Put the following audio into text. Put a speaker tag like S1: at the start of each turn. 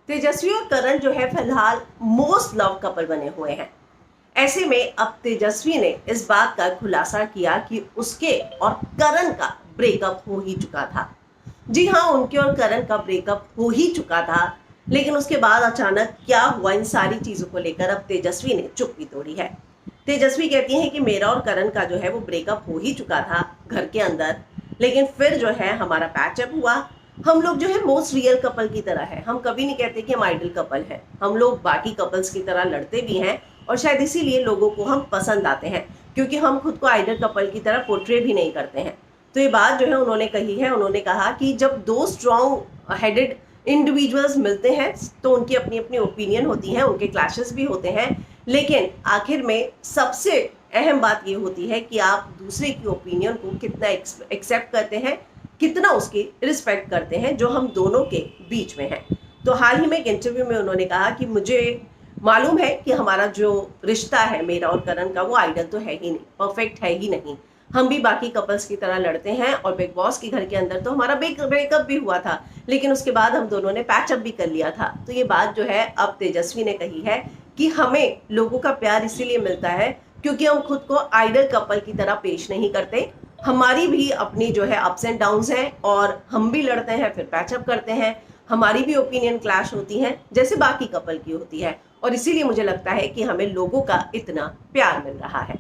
S1: तेजस्वी और करण जो है फिलहाल मोस्ट लव कपल बने हुए हैं। ऐसे में अब तेजस्वी ने इस बात का खुलासा किया कि उसके और करण का ब्रेकअप हो ही चुका था। जी हाँ, उनके और करण का ब्रेकअप हो ही चुका था, लेकिन उसके बाद अचानक क्या हुआ, इन सारी चीजों को लेकर अब तेजस्वी ने चुप्पी तोड़ी है। तेजस्वी कहती हैं कि मेरा और करण का जो है वो ब्रेकअप हो ही चुका था घर के अंदर, लेकिन फिर जो है हमारा पैचअप हुआ। हम लोग जो है मोस्ट रियल कपल की तरह है। हम कभी नहीं कहते कि हम आइडल कपल हैं। हम लोग बाकी कपल्स की तरह लड़ते भी हैं और शायद इसीलिए लोगों को हम पसंद आते हैं, क्योंकि हम खुद को आइडल कपल की तरह पोर्ट्रे भी नहीं करते हैं। तो ये बात जो है उन्होंने कही है। उन्होंने कहा कि जब दो स्ट्रॉन्ग हेडेड इंडिविजुअल्स मिलते हैं तो उनकी अपनी अपनी ओपिनियन होती है, उनके क्लैशेस भी होते हैं, लेकिन आखिर में सबसे अहम बात ये होती है कि आप दूसरे की ओपिनियन को कितना एक्सेप्ट करते हैं, कितना उसकी रिस्पेक्ट करते हैं, जो हम दोनों के बीच में है। तो हाल ही में एक इंटरव्यू में उन्होंने कहा कि मुझे मालूम है कि हमारा जो रिश्ता है मेरा और करण का, वो आइडल तो है ही नहीं, परफेक्ट है ही नहीं। हम भी बाकी कपल्स की तरह लड़ते हैं और बिग बॉस के घर के अंदर तो हमारा ब्रेकअप भी हुआ था, लेकिन उसके बाद हम दोनों ने पैचअप भी कर लिया था। तो ये बात जो है अब तेजस्वी ने कही है कि हमें लोगों का प्यार इसीलिए मिलता है क्योंकि हम खुद को आइडल कपल की तरह पेश नहीं करते। हमारी भी अपनी जो है अप्स एंड डाउन्स हैं और हम भी लड़ते हैं फिर पैचअप करते हैं। हमारी भी ओपिनियन क्लैश होती हैं जैसे बाकी कपल की होती है, और इसीलिए मुझे लगता है कि हमें लोगों का इतना प्यार मिल रहा है।